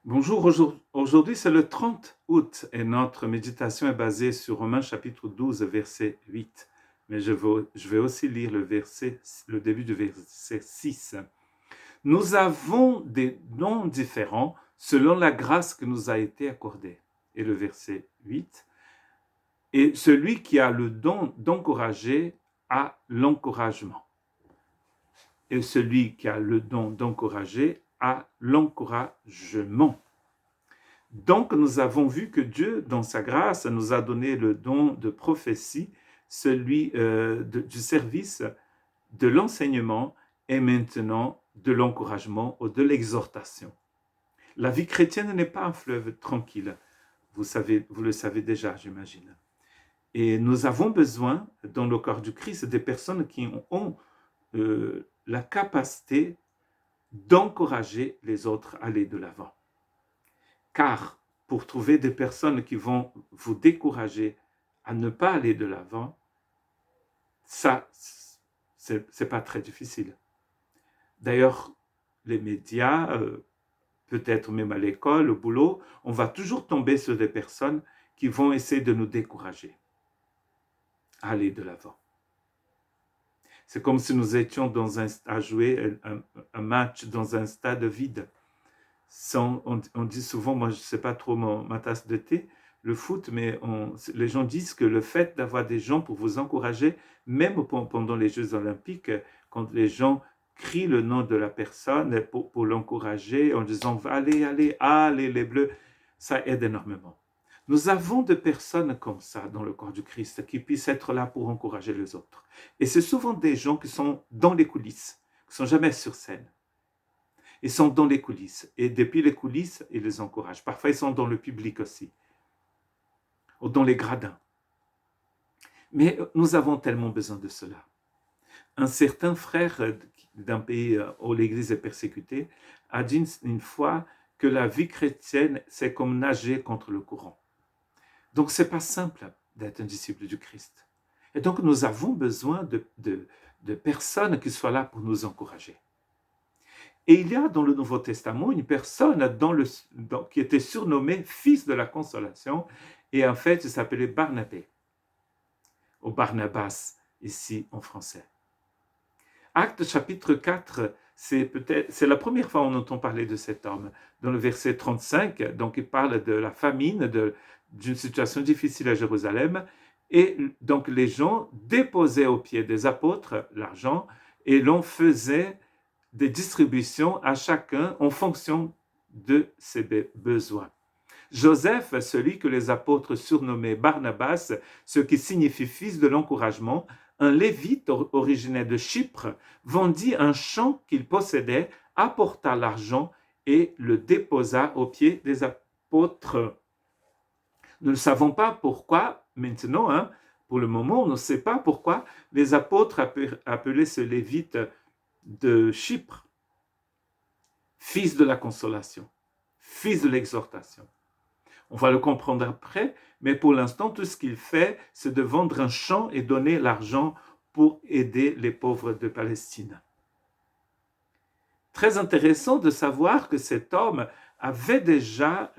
Bonjour, aujourd'hui c'est le 30 août et notre méditation est basée sur Romains chapitre 12, verset 8. Mais je vais aussi lire le début du verset 6. Nous avons des dons différents selon la grâce qui nous a été accordée. Et le verset 8. Et celui qui a le don d'encourager a l'encouragement. Et celui qui a le don d'encourager a l'encouragement. Donc, nous avons vu que Dieu, dans sa grâce, nous a donné le don de prophétie, celui du service, de l'enseignement et maintenant de l'encouragement ou de l'exhortation. La vie chrétienne n'est pas un fleuve tranquille. Vous le savez déjà, j'imagine. Et nous avons besoin, dans le corps du Christ, des personnes qui ont la capacité d'encourager les autres à aller de l'avant. Car pour trouver des personnes qui vont vous décourager à ne pas aller de l'avant, ça, c'est pas très difficile. D'ailleurs, les médias, peut-être même à l'école, au boulot, on va toujours tomber sur des personnes qui vont essayer de nous décourager à aller de l'avant. C'est comme si nous étions à jouer un match dans un stade vide. On dit souvent, moi je ne sais pas trop ma tasse de thé, le foot, mais les gens disent que le fait d'avoir des gens pour vous encourager, même pendant les Jeux Olympiques, quand les gens crient le nom de la personne pour l'encourager en disant allez, allez, allez les Bleus, ça aide énormément. Nous avons des personnes comme ça dans le corps du Christ qui puissent être là pour encourager les autres. Et c'est souvent des gens qui sont dans les coulisses, qui ne sont jamais sur scène. Ils sont dans les coulisses. Et depuis les coulisses, ils les encouragent. Parfois, ils sont dans le public aussi. Ou dans les gradins. Mais nous avons tellement besoin de cela. Un certain frère d'un pays où l'Église est persécutée a dit une fois que la vie chrétienne, c'est comme nager contre le courant. Donc, ce n'est pas simple d'être un disciple du Christ. Et donc, nous avons besoin de personnes qui soient là pour nous encourager. Et il y a dans le Nouveau Testament une personne qui était surnommée fils de la consolation, et en fait, il s'appelait Barnabé, ou Barnabas, ici en français. Acte chapitre 4, c'est la première fois qu'on entend parler de cet homme. Dans le verset 35, donc il parle de la famine, d'une situation difficile à Jérusalem, et donc les gens déposaient aux pieds des apôtres l'argent, et l'on faisait des distributions à chacun en fonction de ses besoins. Joseph, celui que les apôtres surnommaient Barnabas, ce qui signifie fils de l'encouragement, un lévite originaire de Chypre, vendit un champ qu'il possédait, apporta l'argent et le déposa aux pieds des apôtres. Nous ne savons pas pourquoi, maintenant, pour le moment, on ne sait pas pourquoi les apôtres appelaient ce lévite de Chypre fils de la consolation, fils de l'exhortation. On va le comprendre après, mais pour l'instant, tout ce qu'il fait, c'est de vendre un champ et donner l'argent pour aider les pauvres de Palestine. Très intéressant de savoir que cet homme avait déjà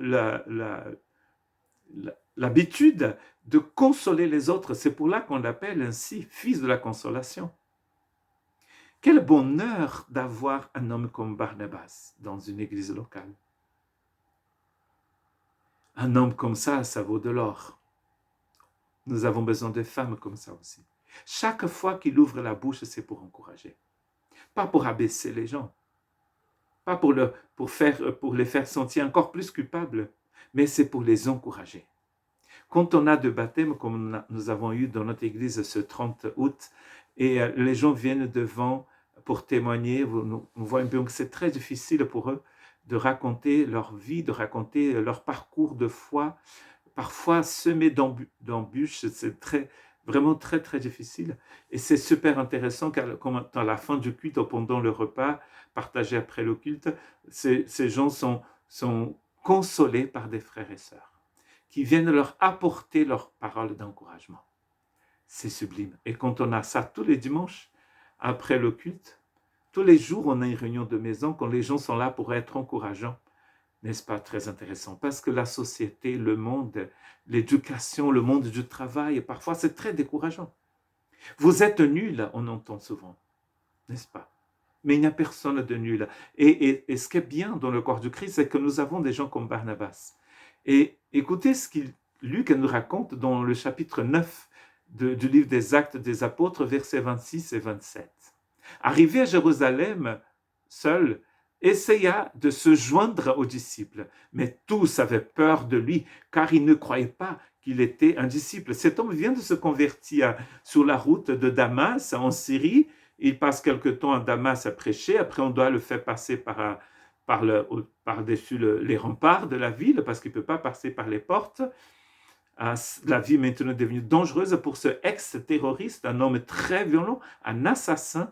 l'habitude de consoler les autres. C'est pour là qu'on l'appelle ainsi, fils de la consolation. Quel bonheur d'avoir un homme comme Barnabas dans une église locale. Un homme comme ça vaut de l'or. Nous avons besoin de femmes comme ça aussi. Chaque fois qu'il ouvre la bouche, c'est pour encourager. Pas pour abaisser les gens. Pas pour les faire sentir encore plus coupables, mais c'est pour les encourager. Quand on a de baptêmes, comme nous avons eu dans notre église ce 30 août, et les gens viennent devant pour témoigner, on voit un peu que c'est très difficile pour eux de raconter leur vie, de raconter leur parcours de foi, parfois semé d'embûches, c'est vraiment très, très difficile. Et c'est super intéressant car à la fin du culte, ou pendant le repas, partagé après le culte, ces gens sont consolés par des frères et sœurs qui viennent leur apporter leurs paroles d'encouragement. C'est sublime. Et quand on a ça tous les dimanches, après le culte, tous les jours, on a une réunion de maison quand les gens sont là pour être encourageants. N'est-ce pas très intéressant? Parce que la société, le monde, l'éducation, le monde du travail, parfois c'est très décourageant. Vous êtes nul, on entend souvent, n'est-ce pas? Mais il n'y a personne de nul. Et ce qui est bien dans le corps du Christ, c'est que nous avons des gens comme Barnabas. Et écoutez ce que Luc nous raconte dans le chapitre 9 du livre des Actes des Apôtres, versets 26 et 27. Arrivé à Jérusalem, seul, essaya de se joindre aux disciples, mais tous avaient peur de lui, car ils ne croyaient pas qu'il était un disciple. Cet homme vient de se convertir sur la route de Damas, en Syrie. Il passe quelque temps à Damas à prêcher, après on doit le faire passer par-dessus les remparts de la ville, parce qu'il ne peut pas passer par les portes. La vie est maintenant devenue dangereuse pour ce ex-terroriste, un homme très violent, un assassin,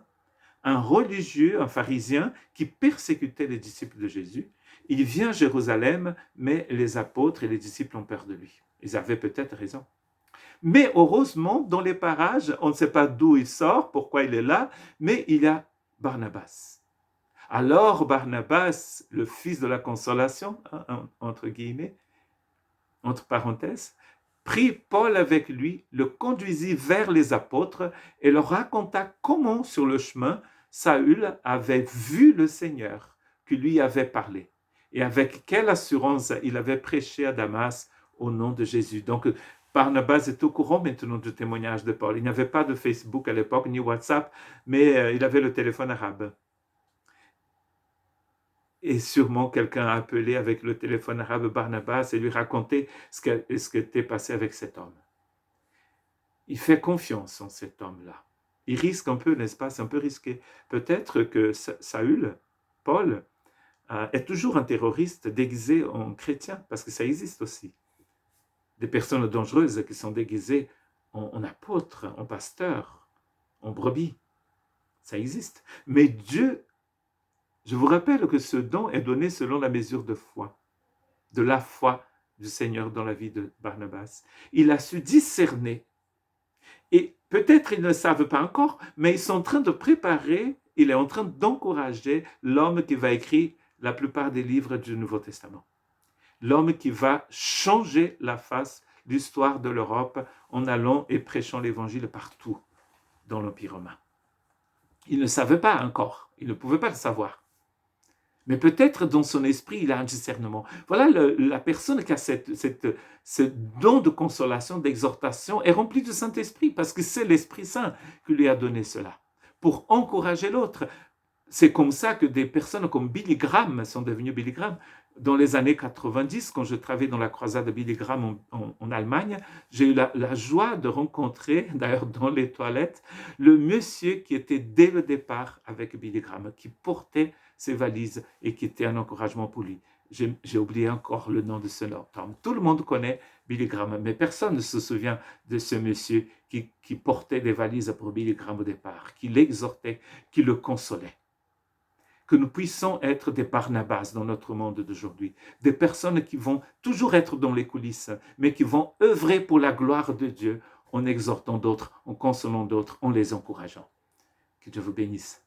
un religieux, un pharisien qui persécutait les disciples de Jésus. Il vient à Jérusalem, mais les apôtres et les disciples ont peur de lui. Ils avaient peut-être raison. Mais heureusement, dans les parages, on ne sait pas d'où il sort, pourquoi il est là, mais il y a Barnabas. Alors Barnabas, le fils de la consolation, entre guillemets, entre parenthèses, prit Paul avec lui, le conduisit vers les apôtres et leur raconta comment, sur le chemin, Saül avait vu le Seigneur qui lui avait parlé et avec quelle assurance il avait prêché à Damas au nom de Jésus. Donc, Barnabas est au courant maintenant du témoignage de Paul. Il n'y avait pas de Facebook à l'époque, ni WhatsApp, mais il avait le téléphone arabe. Et sûrement quelqu'un a appelé avec le téléphone arabe Barnabas et lui raconté ce qui était passé avec cet homme. Il fait confiance en cet homme-là. Il risque un peu, n'est-ce pas? C'est un peu risqué. Peut-être que Saül, Paul, est toujours un terroriste déguisé en chrétien, parce que ça existe aussi. Des personnes dangereuses qui sont déguisées en apôtres, en pasteurs, en brebis. Ça existe. Mais Dieu, je vous rappelle que ce don est donné selon la mesure de foi, de la foi du Seigneur dans la vie de Barnabas. Il a su discerner. Et peut-être ils ne savent pas encore, mais ils sont en train de préparer, il est en train d'encourager l'homme qui va écrire la plupart des livres du Nouveau Testament. L'homme qui va changer la face, l'histoire de l'Europe en allant et prêchant l'évangile partout dans l'Empire romain. Il ne savait pas encore, il ne pouvait pas le savoir. Mais peut-être dans son esprit, il a un discernement. Voilà, la personne qui a ce don de consolation, d'exhortation, est remplie du Saint-Esprit, parce que c'est l'Esprit Saint qui lui a donné cela, pour encourager l'autre. C'est comme ça que des personnes comme Billy Graham sont devenues Billy Graham. Dans les années 90, quand je travaillais dans la croisade de Billy Graham en Allemagne, j'ai eu la joie de rencontrer, d'ailleurs dans les toilettes, le monsieur qui était dès le départ avec Billy Graham, qui portait ses valises et qui était un encouragement pour lui. J'ai oublié encore le nom de ce homme. Tout le monde connaît Billy Graham, mais personne ne se souvient de ce monsieur qui portait des valises pour Billy Graham au départ, qui l'exhortait, qui le consolait. Que nous puissions être des Barnabas dans notre monde d'aujourd'hui, des personnes qui vont toujours être dans les coulisses, mais qui vont œuvrer pour la gloire de Dieu en exhortant d'autres, en consolant d'autres, en les encourageant. Que Dieu vous bénisse.